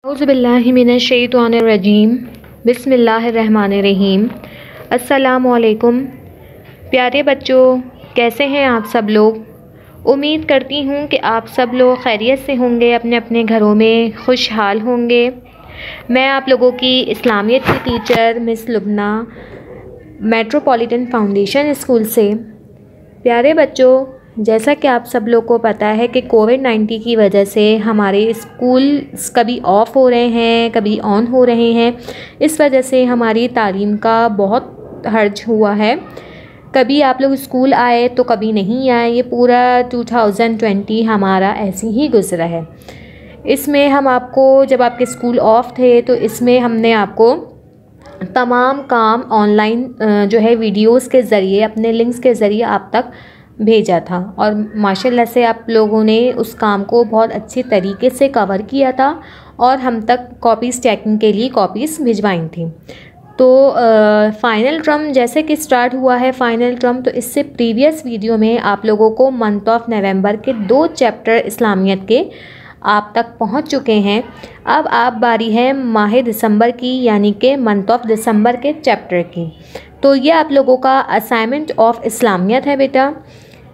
औज़ुबिल्लाहिमिनश्शैतानिर्रजीम बिस्मिल्लाहिर्रहमानिर्रहीम। अस्सलामुअलैकुम प्यारे बच्चों, कैसे हैं आप सब लोग। उम्मीद करती हूँ कि आप सब लोग खैरियत से होंगे, अपने अपने घरों में खुशहाल होंगे। मैं आप लोगों की इस्लामियत की teacher miss Lubna, metropolitan foundation school से। प्यारे बच्चों, जैसा कि आप सब लोग को पता है कि कोविड-19 की वजह से हमारे स्कूल कभी ऑफ़ हो रहे हैं, कभी ऑन हो रहे हैं। इस वजह से हमारी तालीम का बहुत हर्ज हुआ है। कभी आप लोग स्कूल आए तो कभी नहीं आए। ये पूरा 2020 हमारा ऐसे ही गुजरा है। इसमें हम आपको, जब आपके स्कूल ऑफ थे तो इसमें हमने आपको तमाम काम ऑनलाइन जो है वीडियोस के ज़रिए, अपने लिंक्स के ज़रिए आप तक भेजा था और माशाल्लाह से आप लोगों ने उस काम को बहुत अच्छे तरीके से कवर किया था और हम तक कॉपीज़ चेकिंग के लिए कॉपीज़ भिजवाई थी। तो फ़ाइनल टर्म जैसे कि स्टार्ट हुआ है फ़ाइनल टर्म, तो इससे प्रीवियस वीडियो में आप लोगों को मंथ ऑफ नवंबर के 2 चैप्टर इस्लामियत के आप तक पहुंच चुके हैं। अब आप बारी है माह दिसंबर की, यानी कि मंथ ऑफ दिसंबर के चैप्टर की। तो ये आप लोगों का असाइनमेंट ऑफ इस्लामियत है बेटा।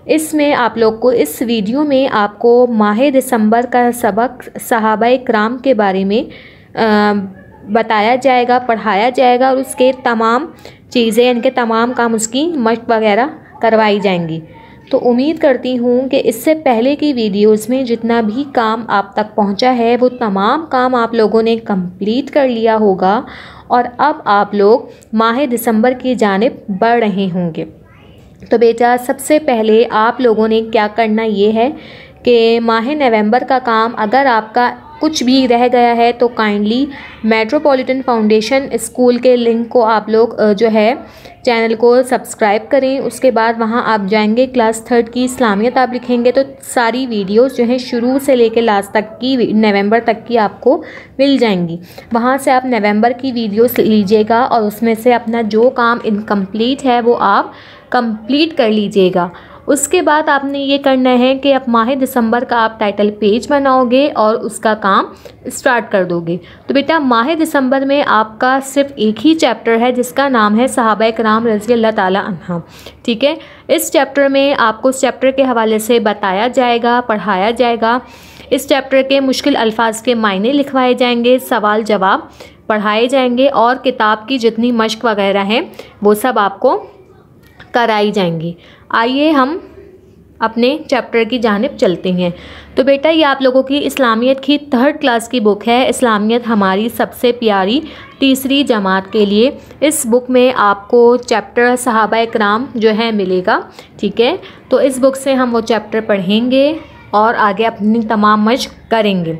इसमें आप लोग को, इस वीडियो में आपको माह दिसंबर का सबक सहाबाए किराम के बारे में बताया जाएगा, पढ़ाया जाएगा और उसके तमाम चीज़ें, इनके तमाम काम, उसकी मशक वगैरह करवाई जाएंगी। तो उम्मीद करती हूँ कि इससे पहले की वीडियोस में जितना भी काम आप तक पहुँचा है वो तमाम काम आप लोगों ने कंप्लीट कर लिया होगा और अब आप लोग माह दिसंबर की जानिब बढ़ रहे होंगे। तो बेटा, सबसे पहले आप लोगों ने क्या करना ये है कि माह नवंबर का काम अगर आपका कुछ भी रह गया है तो काइंडली मेट्रोपॉलिटन फाउंडेशन स्कूल के लिंक को आप लोग जो है चैनल को सब्सक्राइब करें। उसके बाद वहां आप जाएंगे, क्लास 3 की इस्लामियत आप लिखेंगे तो सारी वीडियोस जो है शुरू से लेकर लास्ट तक की, नवंबर तक की आपको मिल जाएंगी। वहां से आप नवंबर की वीडियोस लीजिएगा और उसमें से अपना जो काम इनकम्प्लीट है वो आप कंप्लीट कर लीजिएगा। उसके बाद आपने ये करना है कि अब माह दिसंबर का आप टाइटल पेज बनाओगे और उसका काम स्टार्ट कर दोगे। तो बेटा, माह दिसंबर में आपका सिर्फ एक ही चैप्टर है जिसका नाम है सहाबाए किराम रज़ी अल्लाह ताला अन्हा। ठीक है, इस चैप्टर में आपको इस चैप्टर के हवाले से बताया जाएगा, पढ़ाया जाएगा। इस चैप्टर के मुश्किल अल्फाज के मायने लिखवाए जाएंगे, सवाल जवाब पढ़ाए जाएंगे और किताब की जितनी मशक वगैरह हैं वो सब आपको कराई जाएंगी। आइए हम अपने चैप्टर की जानिब चलते हैं। तो बेटा, ये आप लोगों की इस्लामियत की 3rd क्लास की बुक है, इस्लामियत हमारी सबसे प्यारी तीसरी जमात के लिए। इस बुक में आपको चैप्टर सहाबाए किराम जो है मिलेगा। ठीक है, तो इस बुक से हम वो चैप्टर पढ़ेंगे और आगे अपनी तमाम मशक करेंगे।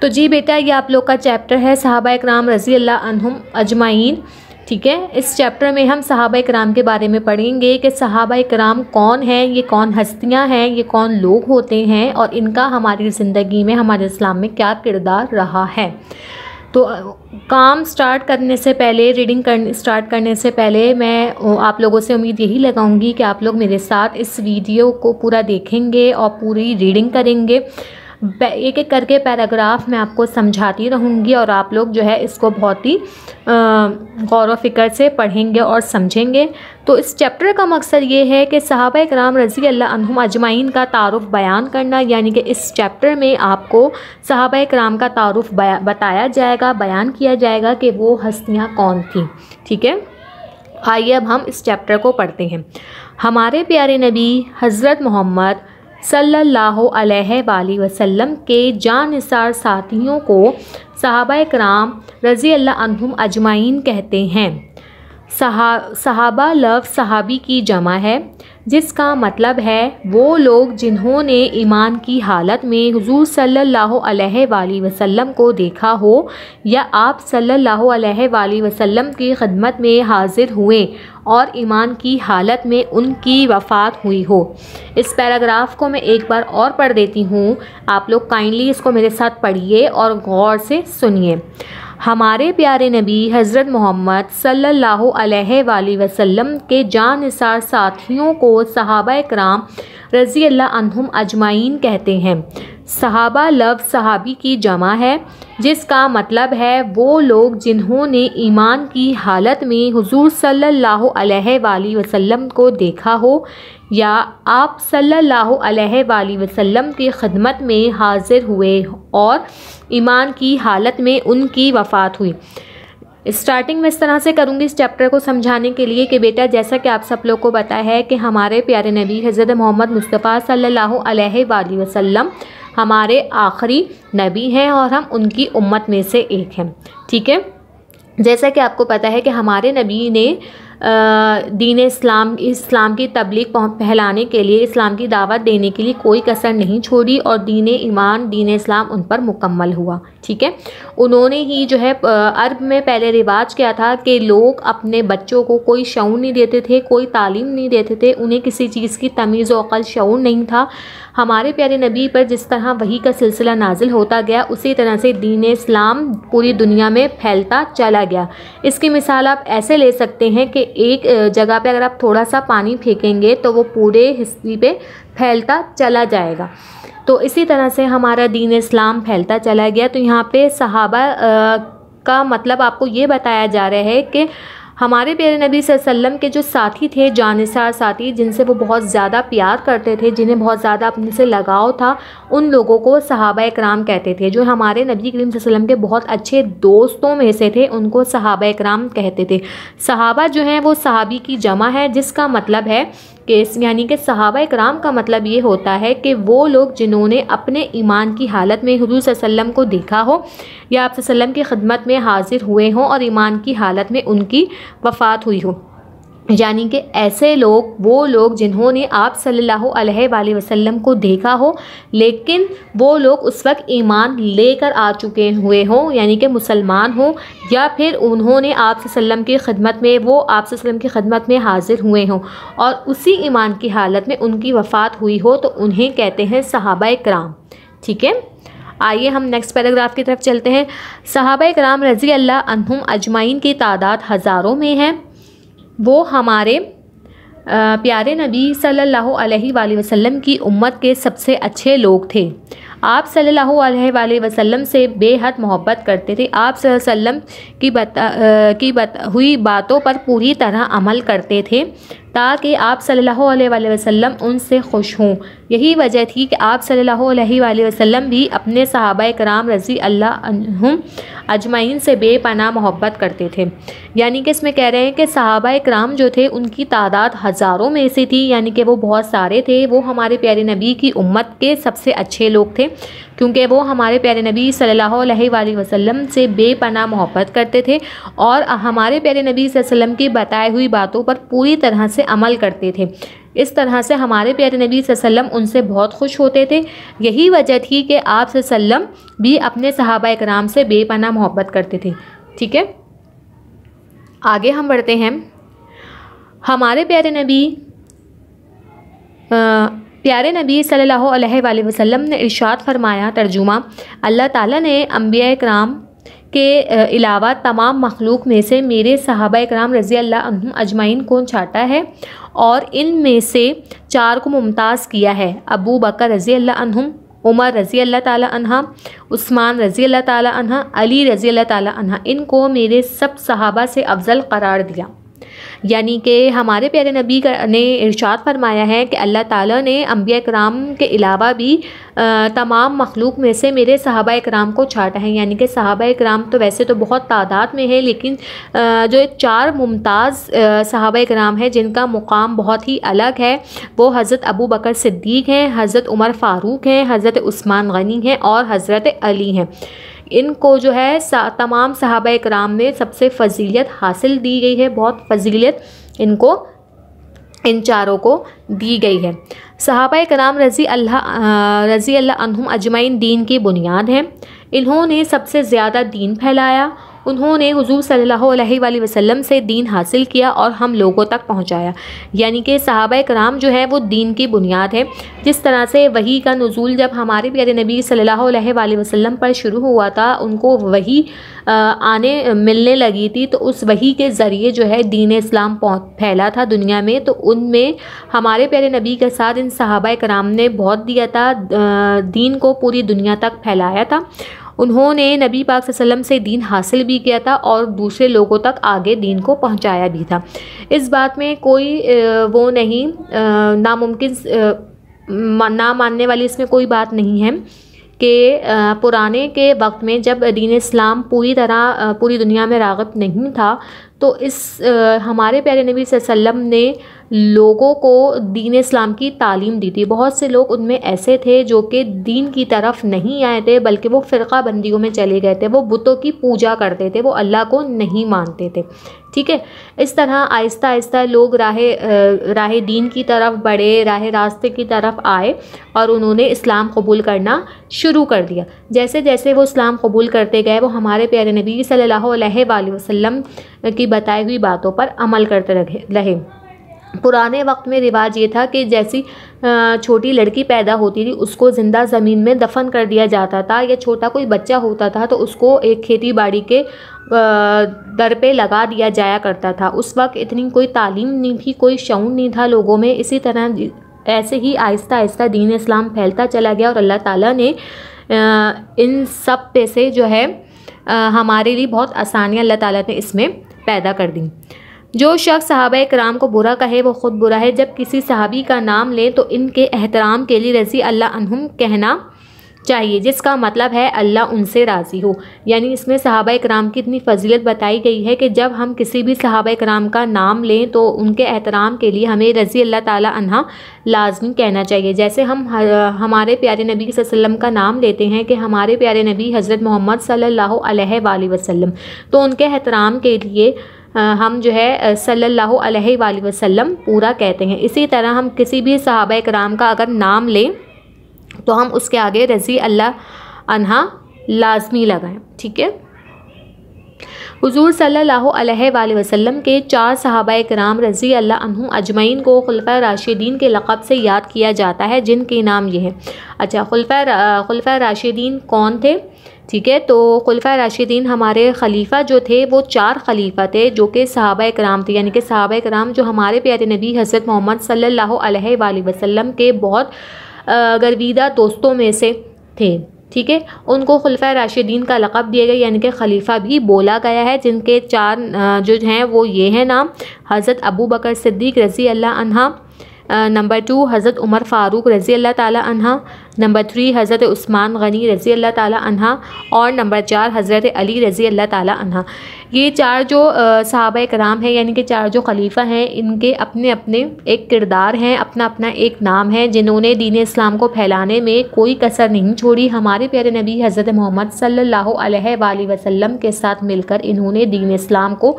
तो जी बेटा, ये आप लोग का चैप्टर है सहाबाए किराम रज़ी अल्लाह अन्हुम अजमाइन। ठीक है, इस चैप्टर में हम सहाबाए किराम के बारे में पढ़ेंगे कि सहाबाए किराम कौन हैं, ये कौन हस्तियां हैं, ये कौन लोग होते हैं और इनका हमारी ज़िंदगी में, हमारे इस्लाम में क्या किरदार रहा है। तो काम स्टार्ट करने से पहले, रीडिंग स्टार्ट करने से पहले मैं आप लोगों से उम्मीद यही लगाऊंगी कि आप लोग मेरे साथ इस वीडियो को पूरा देखेंगे और पूरी रीडिंग करेंगे। एक एक करके पैराग्राफ मैं आपको समझाती रहूँगी और आप लोग जो है इसको बहुत ही गौर व फिक्र से पढ़ेंगे और समझेंगे। तो इस चैप्टर का मकसद ये है कि सहाबाए किराम रज़ी अल्लाह अन्हुम अजमाइन का तारुफ बयान करना, यानी कि इस चैप्टर में आपको सहाबाए किराम का तारुफ बताया जाएगा, बयान किया जाएगा कि वो हस्तियाँ कौन थी। ठीक है, आइए अब हम इस चैप्टर को पढ़ते हैं। हमारे प्यारे नबी हज़रत मोहम्मद सल्लल्लाहु अलैहि वसल्लम के जानिसार साथियों को सहाबाए किराम रज़ी अल्लाह अन्हुम अजमाइन कहते हैं। सहाबा लफ्ज़ सहाबी की जमा है, जिसका मतलब है वो लोग जिन्होंने ईमान की हालत में हुज़ूर सल्लल्लाहु अलैहि वसल्लम को देखा हो या आप सल्लल्लाहु अलैहि वसल्लम की खिदमत में हाजिर हुए और ईमान की हालत में उनकी वफ़ात हुई हो। इस पैराग्राफ को मैं एक बार और पढ़ देती हूँ, आप लोग काइंडली इसको मेरे साथ पढ़िए और गौर से सुनिए। हमारे प्यारे नबी हज़रत मोहम्मद सल्लल्लाहु अलैहि वसल्लम के जानिसार साथियों को सहाबाए किराम रज़ी अल्लाह अन्हुम अजमाइन कहते हैं। सहाबा लफ्ज़ सहाबी की जमा है, जिसका मतलब है वो लोग जिन्होंने ईमान की हालत में हुजूर सल्लल्लाहु अलैहि वसल्लम को देखा हो या आप सल्लल्लाहु अलैहि वसल्लम की खिदमत में हाजिर हुए और ईमान की हालत में उनकी वफ़ात हुई। स्टार्टिंग में इस तरह से करूँगी इस चैप्टर को समझाने के लिए कि बेटा जैसा कि आप सब लोग को पता है कि हमारे प्यारे नबी हज़रत मोहम्मद मुस्तफ़ा सल्लल्लाहु अलैहि वसल्लम हमारे आखिरी नबी हैं और हम उनकी उम्मत में से एक हैं। ठीक है, जैसा कि आपको पता है कि हमारे नबी ने दीन इस्लाम की तबलीग फैलाने के लिए, इस्लाम की दावत देने के लिए कोई कसर नहीं छोड़ी और दीन ईमान दीन इस्लाम उन पर मुकम्मल हुआ। ठीक है, उन्होंने ही जो है अरब में पहले रिवाज क्या था कि लोग अपने बच्चों को कोई शऊर नहीं देते थे, कोई तालीम नहीं देते थे, उन्हें किसी चीज़ की तमीज़ व अक़ल शऊर नहीं था। हमारे प्यारे नबी पर जिस तरह वही का सिलसिला नाजिल होता गया उसी तरह से दीन इस्लाम पूरी दुनिया में फैलता चला गया। इसकी मिसाल आप ऐसे ले सकते हैं कि एक जगह पे अगर आप थोड़ा सा पानी फेंकेंगे तो वो पूरे हिस्से पे फैलता चला जाएगा। तो इसी तरह से हमारा दीन इस्लाम फैलता चला गया। तो यहाँ पे सहाबा का मतलब आपको ये बताया जा रहा है कि हमारे प्यारे नबी सल्लल्लाहु अलैहि वसल्लम के जो साथी थे, जानिसार साथी, जिनसे वो बहुत ज़्यादा प्यार करते थे, जिन्हें बहुत ज़्यादा अपने से लगाव था, उन लोगों को सहाबा कराम कहते थे। जो हमारे नबी करीम सल्लल्लाहु अलैहि वसल्लम के बहुत अच्छे दोस्तों में से थे, उनको सहाबा कराम कहते थे। सहाबा जो हैं वो सहाबी की जमा है, जिसका मतलब है कि यानी कि सहाबा कराम का मतलब ये होता है कि वो लोग जिन्होंने अपने ईमान की हालत में हुजूर सल्लल्लाहु अलैहि वसल्लम को देखा हो या आप सल्लल्लाहु अलैहि वसल्लम की खिदमत में हाजिर हुए हों और ईमान की हालत में उनकी वफ़ात हुई हो। यानी कि ऐसे लोग, वो लोग जिन्होंने आप सल्लल्लाहु अलैहि वसल्लम को देखा हो लेकिन वो लोग उस वक्त ईमान लेकर आ चुके हुए हों, यानी कि मुसलमान हो, या फिर उन्होंने आप सल्लम की खिदमत में, वो आप सल्लम की खिदमत में हाजिर हुए हों और उसी ईमान की हालत में उनकी वफ़ात हुई हो, तो उन्हें कहते हैं सहाबा कराम। ठीक है, आइए हम नेक्स्ट पैराग्राफ की तरफ चलते हैं। सहाबा कराम रज़ी अल्लाह अन्हुम अजमाइन की तादाद हज़ारों में है। वो हमारे प्यारे नबी सल्लल्लाहु अलैहि वसल्लम की उम्मत के सबसे अच्छे लोग थे। आप सल्लल्लाहु अलैहि वसल्लम से बेहद मोहब्बत करते थे। आप सल्लल्लाहु अलैहि वसल्लम की हुई बातों पर पूरी तरह अमल करते थे ताकि आप सल्लल्लाहु अलैहि वसल्लम उनसे खुश हों। यही वजह थी कि आप सल्लल्लाहु अलैहि वसल्लम भी अपने सहाबा कराम रज़ी अल्लाह अन्हुम अजमाइन से बेपनाह मोहब्बत करते थे। यानी कि इसमें कह रहे हैं कि सहाबा कराम जो थे उनकी तादाद हज़ारों में से थी, यानी कि वो बहुत सारे थे। वो हमारे प्यारे नबी की उम्मत के सबसे अच्छे लोग थे क्योंकि वो हमारे प्यारे नबी सल्लल्लाहु अलैहि वसल्लम से बेपनाह मोहब्बत करते थे और हमारे प्यारे नबी सल्लल्लाहु अलैहि वसल्लम की बताई हुई बातों पर पूरी तरह से अमल करते थे। इस तरह से हमारे प्यारे नबी सल्लल्लाहु अलैहि वसल्लम उनसे बहुत खुश होते थे। यही वजह थी कि आप सल्लल्लाहु अलैहि वसल्लम भी अपने सहाबा कराम से बेपनाह मोहब्बत करते थे। ठीक है, आगे हम बढ़ते हैं। हमारे प्यारे नबी सल्लल्लाहु अलैहि वसल्लम ने इरशाद फरमाया, तर्जुमा, अल्लाह ताला ने अंबिया कराम के अलावा तमाम मखलूक में से मेरे सहाबा कराम रज़ी अल्लाह अन्हुम अजमाइन को छाटा है और इनमें से 4 को मुमताज़ किया है। अबू बकर रज़ी अल्लाह अन्हुम, उमर रज़ी अल्लाह ताला अन्हा, उस्मान रज़ी अल्लाह ताला अन्हा, अली रज़ी अल्लाह ताला अन्हा, इनको मेरे सब सहाबा से अफजल करार दिया। यानी कि हमारे प्यारे नबी ने इरशाद फरमाया है कि अल्लाह ताला ने अंबिया कराम के अलावा भी तमाम मखलूक में से मेरे सहाबा कराम को छाटा है। यानी कि सहाबा कराम तो वैसे तो बहुत तादाद में है, लेकिन जो 4 मुमताज़ सहाबा कराम हैं जिनका मुकाम बहुत ही अलग है, वो हज़रत अबू बकर सिद्दीक़ हैं, हज़रत उमर फ़ारूक हैं, हज़रत उस्मान गनी हैं और हज़रत अली हैं। इनको जो है तमाम सहाबा कराम में सबसे फ़जीलत हासिल दी गई है, बहुत फ़जीलत इनको, इन 4 को दी गई है। सहाबा कराम रज़ी अल्लाह अन्हुम अजमाइन दीन की बुनियाद हैं। इन्होंने सबसे ज़्यादा दीन फैलाया उन्होंने हुजूर सल्लल्लाहु अलैहि वसल्लम से दीन हासिल किया और हम लोगों तक पहुँचाया। यानी कि सहाबा कराम जो है वो दीन की बुनियाद है। जिस तरह से वही का नुज़ूल जब हमारे प्यारे नबी सल्लल्लाहु अलैहि वसल्लम पर शुरू हुआ था, उनको वही आने मिलने लगी थी, तो उस वही के ज़रिए जो है दीन इस्लाम फैला था दुनिया में। तो उनमें हमारे प्यारे नबी के साथ इन सहाबा कराम ने बहुत दिया था, दीन को पूरी दुनिया तक फैलाया था। उन्होंने नबी पाक सल्लल्लाहु अलैहि वसल्लम से दीन हासिल भी किया था और दूसरे लोगों तक आगे दीन को पहुंचाया भी था। इस बात में कोई वो नहीं, नामुमकिन ना मानने वाली इसमें कोई बात नहीं है कि पुराने के वक्त में जब दीन इस्लाम पूरी तरह पूरी दुनिया में राग़िब नहीं था, तो इस हमारे प्यारे नबी सल्लल्लाहु अलैहि वसल्लम ने लोगों को दीन इस्लाम की तालीम दी थी। बहुत से लोग उनमें ऐसे थे जो कि दीन की तरफ नहीं आए थे, बल्कि वो फ़िरक़ा बंदियों में चले गए थे, वो बुतों की पूजा करते थे, वो अल्लाह को नहीं मानते थे। ठीक है, इस तरह आहिस्ता आहिस्ता लोग राह दीन की तरफ बढ़े, रास्ते की तरफ आए और उन्होंने इस्लाम कबूल करना शुरू कर दिया। जैसे जैसे वो इस्लाम कबूल करते गए, वो हमारे प्यारे नबी सल्लल्लाहु अलैहि वसल्लम की बताई हुई बातों पर अमल करते रहे। पुराने वक्त में रिवाज ये था कि जैसी छोटी लड़की पैदा होती थी उसको ज़िंदा ज़मीन में दफन कर दिया जाता था, या छोटा कोई बच्चा होता था तो उसको एक खेती बाड़ी के दर पे लगा दिया जाया करता था। उस वक्त इतनी कोई तालीम नहीं थी, कोई शऊर नहीं था लोगों में। इसी तरह ऐसे ही आहिस्ता आहिस्ता दीन इस्लाम फैलता चला गया और अल्लाह ताला ने इन सब पे से जो है हमारे लिए बहुत आसानियाँ अल्लाह ताला ने इसमें पैदा कर दी। जो शख्स सहाबा कराम को बुरा कहे वो ख़ुद बुरा है। जब किसी सहाबी का नाम लें तो इनके एहतराम के लिए रज़ी अल्लाह अन्हुम कहना चाहिए, जिसका मतलब है अल्लाह उनसे राज़ी हो। यानी इसमें सहाबा कराम की इतनी फजीलत बताई गई है कि जब हम किसी भी सहाबा कराम का नाम लें तो उनके एहतराम के लिए हमें रज़ी अल्लाह ताला अन्हा लाजमी कहना चाहिए। जैसे हम हमारे प्यारे नबी सल्लल्लाहु अलैहि वसल्लम का नाम लेते हैं कि हमारे प्यारे नबी हज़रत मोहम्मद सल्लल्लाहु अलैहि वसल्लम, तो उनके एहतराम के लिए हम जो है सल्लल्लाहु अलैहि वसल्लम पूरा कहते हैं। इसी तरह हम किसी भी सहाबा कराम का अगर नाम लें तो हम उसके आगे रज़ी अल्लाह अन्हा लाजमी लगाएं। ठीक है, हुज़ूर सल्लल्लाहु अलैहि वसल्लम के 4 सहाबा कराम रज़ी अल्लाह अन्हुम अजमईन को खुलफ़ा राशिदीन के लक़ब से याद किया जाता है, जिनके नाम ये हैं। अच्छा, खुलफ़ा राशिदीन कौन थे? ठीक है, तो खुलफ़ा राशिदीन हमारे खलीफ़ा जो थे वो 4 खलीफ़ा थे जो कि सहाबा कराम थे। यानी कि सहाबा कराम जो हमारे प्यारे नबी हज़रत मोहम्मद सल्लल्लाहु अलैहि वसल्लम के बहुत गर्विदा दोस्तों में से थे। ठीक है, उनको खुलफ़ा राशिदीन का लक़ब दिया गया, यानी कि खलीफ़ा भी बोला गया है, जिनके 4 जो हैं वो ये हैं नाम। हज़रत अबू बकर सिद्दीक़ रज़ी अल्लाह अन्हा, नंबर 2 हज़रत उमर फ़ारूक रज़ी अल्लाह ताला अन्हा, नंबर 3 हज़रत उस्मान गनी रज़ी अल्लाह ताला अन्हा और नंबर 4 हज़रत अली रज़ी अल्लाह ताला अन्हा। ये 4 जो सहाबा कराम हैं, यानी कि 4 जो खलीफ़ा हैं, इनके अपने अपने एक किरदार हैं, अपना अपना एक नाम है, जिन्होंने दीन इस्लाम को फैलाने में कोई कसर नहीं छोड़ी। हमारे प्यारे नबी हज़रत मोहम्मद सल्लल्लाहु अलैहि वसल्लम के साथ मिलकर इन्होंने दीन इस्लाम को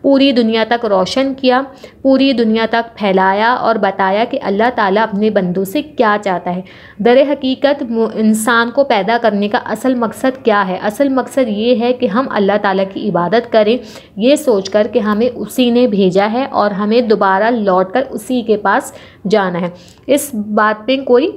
पूरी दुनिया तक रोशन किया, पूरी दुनिया तक फैलाया और बताया कि अल्लाह ताला अपने बंदों से क्या चाहता है। दर हकीकत इंसान को पैदा करने का असल मकसद क्या है? असल मकसद ये है कि हम अल्लाह ताला की इबादत करें, ये सोचकर कि हमें उसी ने भेजा है और हमें दोबारा लौटकर उसी के पास जाना है। इस बात पे कोई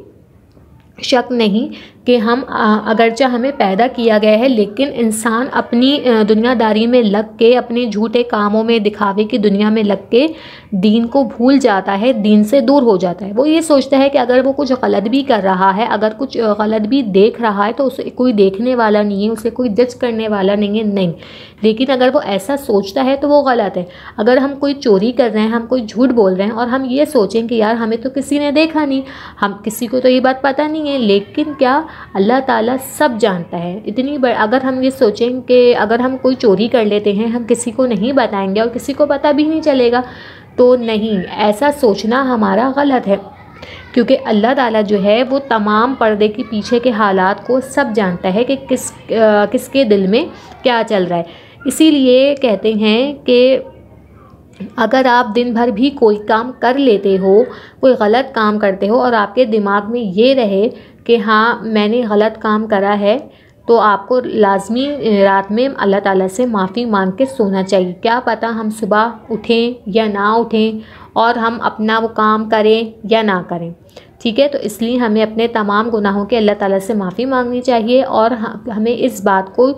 शक नहीं कि हम अगरचे हमें पैदा किया गया है, लेकिन इंसान अपनी दुनियादारी में लग के, अपने झूठे कामों में, दिखावे की दुनिया में लग के दीन को भूल जाता है, दीन से दूर हो जाता है। वो ये सोचता है कि अगर वो कुछ गलत भी कर रहा है, अगर कुछ गलत भी देख रहा है तो उसे कोई देखने वाला नहीं है, उसे कोई जज करने वाला नहीं है। नहीं, लेकिन अगर वो ऐसा सोचता है तो वो गलत है। अगर हम कोई चोरी कर रहे हैं, हम कोई झूठ बोल रहे हैं और हम ये सोचें कि यार हमें तो किसी ने देखा नहीं, हम किसी को तो ये बात पता नहीं है, लेकिन क्या अल्लाह ताला सब जानता है। इतनी अगर हम ये सोचें कि अगर हम कोई चोरी कर लेते हैं, हम किसी को नहीं बताएंगे और किसी को पता भी नहीं चलेगा, तो नहीं, ऐसा सोचना हमारा गलत है, क्योंकि अल्लाह ताला जो है वो तमाम पर्दे के पीछे के हालात को सब जानता है कि किसके दिल में क्या चल रहा है। इसीलिए कहते हैं कि अगर आप दिन भर भी कोई काम कर लेते हो, कोई गलत काम करते हो और आपके दिमाग में ये रहे कि हाँ मैंने गलत काम करा है, तो आपको लाजमी रात में अल्लाह ताला से माफ़ी मांग के सोना चाहिए। क्या पता हम सुबह उठें या ना उठें और हम अपना वो काम करें या ना करें, ठीक है। तो इसलिए हमें अपने तमाम गुनाहों के अल्लाह ताला से माफ़ी मांगनी चाहिए और हमें इस बात को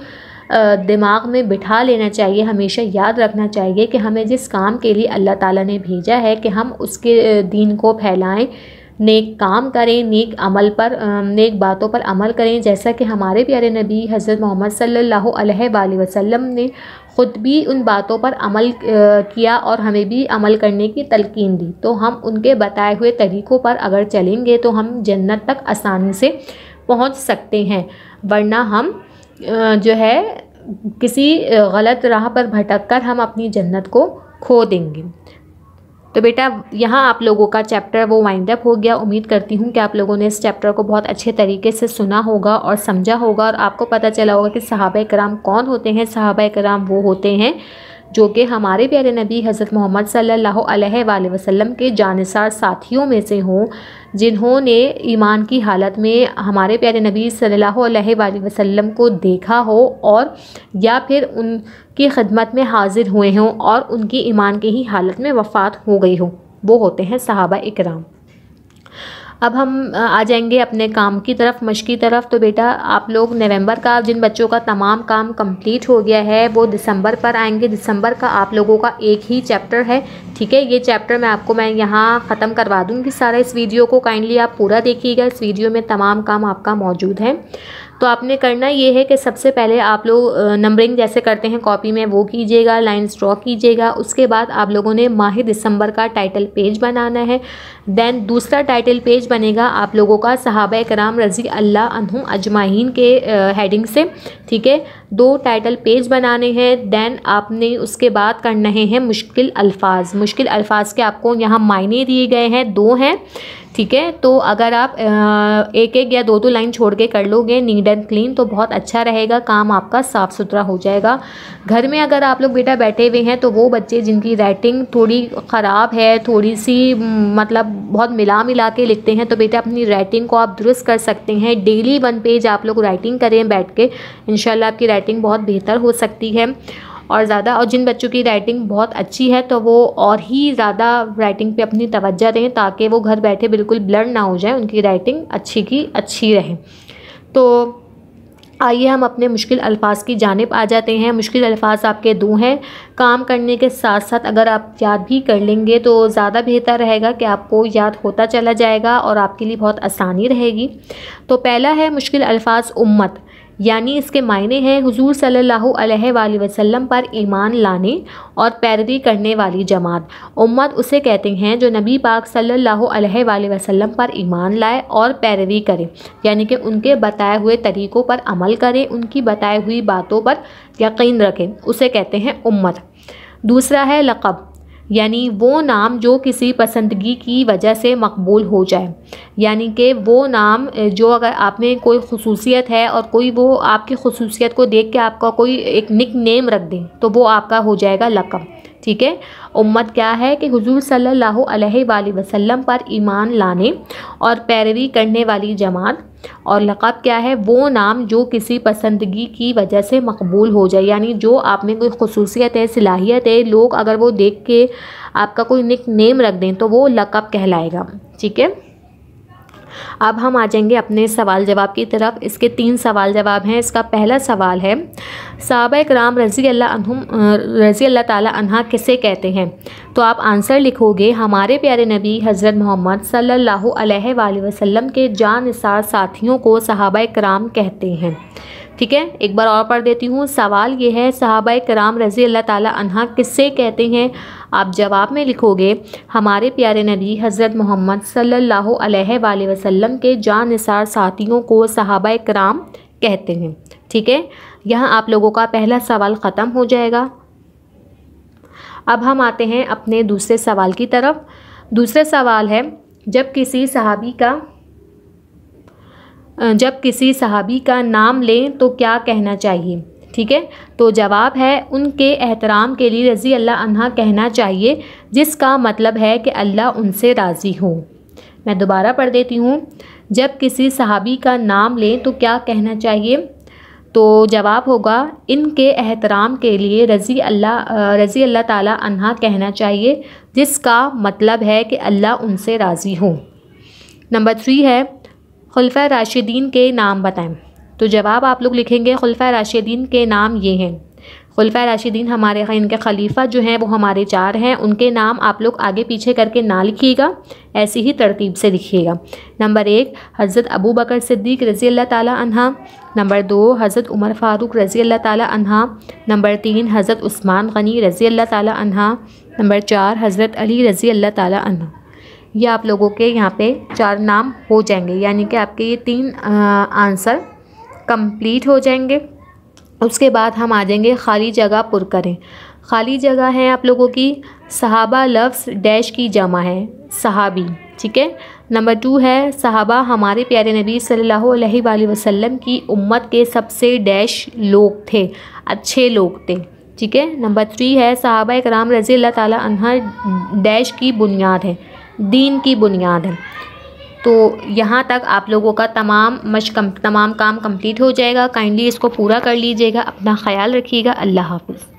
दिमाग में बिठा लेना चाहिए, हमेशा याद रखना चाहिए कि हमें जिस काम के लिए अल्लाह ताला ने भेजा है कि हम उसके दीन को फैलाएं, नेक काम करें, नेक अमल पर नेक बातों पर अमल करें। जैसा कि हमारे प्यारे नबी हज़रत मोहम्मद सल्लल्लाहु अलैहि वसल्लम ने ख़ुद भी उन बातों पर अमल किया और हमें भी अमल करने की तलकीन दी। तो हम उनके बताए हुए तरीक़ों पर अगर चलेंगे तो हम जन्नत तक आसानी से पहुंच सकते हैं, वरना हम जो है किसी गलत राह पर भटक कर हम अपनी जन्नत को खो देंगे। तो बेटा यहाँ आप लोगों का चैप्टर वो वाइंड अप हो गया। उम्मीद करती हूँ कि आप लोगों ने इस चैप्टर को बहुत अच्छे तरीके से सुना होगा और समझा होगा और आपको पता चला होगा कि सहाबा कराम कौन होते हैं। सहाबा कराम वो होते हैं जो कि हमारे प्यारे नबी हज़रत मोहम्मद सल्लल्लाहु अलैहि वसल्लम के जानिसार साथियों में से हों, जिन्होंने ईमान की हालत में हमारे प्यारे नबी सल्लल्लाहु अलैहि वसल्लम को देखा हो और या फिर उनकी खिदमत में हाजिर हुए हों और उनकी ईमान की ही हालत में वफ़ात हो गई हो, वो होते हैं सहाबा इकराम। अब हम आ जाएंगे अपने काम की तरफ, मश्क की तरफ। तो बेटा आप लोग नवंबर का, जिन बच्चों का तमाम काम कंप्लीट हो गया है वो दिसंबर पर आएंगे। दिसंबर का आप लोगों का एक ही चैप्टर है, ठीक है। ये चैप्टर मैं यहाँ ख़त्म करवा दूँगी सारा। इस वीडियो को काइंडली आप पूरा देखिएगा, इस वीडियो में तमाम काम आपका मौजूद है। तो आपने करना ये है कि सबसे पहले आप लोग नंबरिंग जैसे करते हैं कॉपी में वो कीजिएगा, लाइन्स ड्रॉ कीजिएगा। उसके बाद आप लोगों ने माह दिसंबर का टाइटल पेज बनाना है। देन दूसरा टाइटल पेज बनेगा आप लोगों का सहाबा कराम रज़ी अल्लाह अन्हुम अजमाइन के हेडिंग से, ठीक है। 2 टाइटल पेज बनाने हैं। देन आपने उसके बाद करना है मुश्किल अल्फाज। मुश्किल अल्फाज के आपको यहाँ मायने दिए गए हैं, 2 हैं, ठीक है। तो अगर आप एक या 2 लाइन छोड़ के कर लोगे नीट एंड क्लीन तो बहुत अच्छा रहेगा, काम आपका साफ़ सुथरा हो जाएगा। घर में अगर आप लोग बेटा बैठे हुए हैं तो वो बच्चे जिनकी राइटिंग थोड़ी ख़राब है, थोड़ी सी मतलब बहुत मिला के लिखते हैं, तो बेटा अपनी राइटिंग को आप दुरुस्त कर सकते हैं। डेली 1 पेज आप लोग राइटिंग करें बैठ के, इंशाल्लाह आपकी राइटिंग बहुत बेहतर हो सकती है और ज़्यादा। और जिन बच्चों की राइटिंग बहुत अच्छी है तो वो और ही ज़्यादा राइटिंग पे अपनी तवज्जो दें ताकि वो घर बैठे बिल्कुल ब्लर ना हो जाए, उनकी राइटिंग अच्छी की अच्छी रहे। तो आइए हम अपने मुश्किल अल्फाज की जानिब आ जाते हैं। मुश्किल अल्फाज आपके 2 हैं। काम करने के साथ साथ अगर आप याद भी कर लेंगे तो ज़्यादा बेहतर रहेगा कि आपको याद होता चला जाएगा और आपके लिए बहुत आसानी रहेगी। तो पहला है मुश्किल अल्फाज उम्मत, यानी इसके मायने हैं हुजूर सल्लल्लाहु अलैहि वसल्लम पर ईमान लाने और पैरवी करने वाली जमात। उम्मत उसे कहते हैं जो नबी पाक सल्लल्लाहु अलैहि वसल्लम पर ईमान लाए और पैरवी करे, यानी कि उनके बताए हुए तरीक़ों पर अमल करें, उनकी बताई हुई बातों पर यकीन रखें, उसे कहते हैं उम्मत। दूसरा है लक़ब, यानी वो नाम जो किसी पसंदगी की वजह से मकबूल हो जाए, यानी कि वो नाम जो अगर आप में कोई खुसूसियत है और कोई वो आपकी खुसूसियत को देख के आपका कोई एक निक नेम रख दें तो वो आपका हो जाएगा लक़ब, ठीक है। उम्मत क्या है कि हुजूर सल्लल्लाहु अलैहि वसल्लम पर ईमान लाने और पैरवी करने वाली जमात। और लक़ब क्या है, वो नाम जो किसी पसंदगी की वजह से मकबूल हो जाए, यानी जो आप में कोई खुसूसियत है, सलाहियत है, लोग अगर वो देख के आपका कोई निक नेम रख दें तो वो लक़ब कहलाएगा, ठीक है। अब हम आ जाएंगे अपने सवाल जवाब की तरफ। इसके 3 सवाल जवाब हैं। इसका पहला सवाल है सहाबा कराम रज़ी अल्लाह ताला अन्हा किसे कहते हैं। तो आप आंसर लिखोगे हमारे प्यारे नबी हज़रत मोहम्मद सल्लल्लाहु अलैहि वसल्लम के जानिसार साथियों को सहाबा कराम कहते हैं, ठीक है। एक बार और पढ़ देती हूँ। सवाल ये है सहाबा कराम रज़ी अल्लाह ताला अन्हा किससे कहते हैं। आप जवाब में लिखोगे हमारे प्यारे नबी हज़रत मोहम्मद सल्लल्लाहु अलैहि वसल्लम के जानिसार साथियों को सहाबा कराम कहते हैं, ठीक है। यहाँ आप लोगों का पहला सवाल ख़त्म हो जाएगा। अब हम आते हैं अपने दूसरे सवाल की तरफ। दूसरा सवाल है जब किसी सहाबी का नाम लें तो क्या कहना चाहिए, ठीक है। तो जवाब है उनके एहतराम के लिए रज़ी अल्लाह अन्हा कहना चाहिए, जिसका मतलब है कि अल्लाह उनसे राज़ी हो। मैं दोबारा पढ़ देती हूँ। जब किसी सहाबी का नाम लें तो क्या कहना चाहिए। तो जवाब होगा इनके एहतराम के लिए रज़ी अल्लाह ताला अन्हा कहना चाहिए, जिसका मतलब है कि अल्लाह उनसे राज़ी हो। नंबर 3 है खुलफ़ा राशिदीन के नाम बताएं। तो जवाब आप लोग लिखेंगे खुलफ़ा राशिदीन के नाम ये हैं। खुलफ़ा राशिदीन हमारे यहाँ इनके खलीफा जो हैं वो हमारे 4 हैं। उनके नाम आप लोग आगे पीछे करके ना लिखिएगा, ऐसी ही तरतीब से लिखिएगा। नंबर 1 हज़रत अबू बकर सिद्दीक़ रज़ी अल्लाह ताला अन्हा। नंबर 2 हज़रत उमर फ़ारूक रज़ी अल्लाह ताला अन्हा। नंबर 3 हज़रत उस्मान गनी रज़ी अल्लाह ताला अन्हा। नंबर 4 हज़रत अली रज़ी अल्लाह ताला अन्हा। ये आप लोगों के यहाँ पे 4 नाम हो जाएंगे, यानी कि आपके ये 3 आंसर कंप्लीट हो जाएंगे। उसके बाद हम आ जाएंगे खाली जगह पुर करें। खाली जगह है आप लोगों की सहाबा लफ्ज़ डैश की जमा है सहाबी, ठीक है। नंबर 2 है सहाबा हमारे प्यारे नबी सल्लल्लाहु अलैहि वसल्लम की उम्मत के सबसे डैश लोग थे, अच्छे लोग थे, ठीक है। नंबर 3 है सहाबा इकराम रज़ी अल्लाह ताला अन्हा डैश की बुनियाद है, दीन की बुनियाद है। तो यहाँ तक आप लोगों का तमाम काम कंप्लीट हो जाएगा। काइंडली इसको पूरा कर लीजिएगा। अपना ख्याल रखिएगा। अल्लाह हाफ़िज़।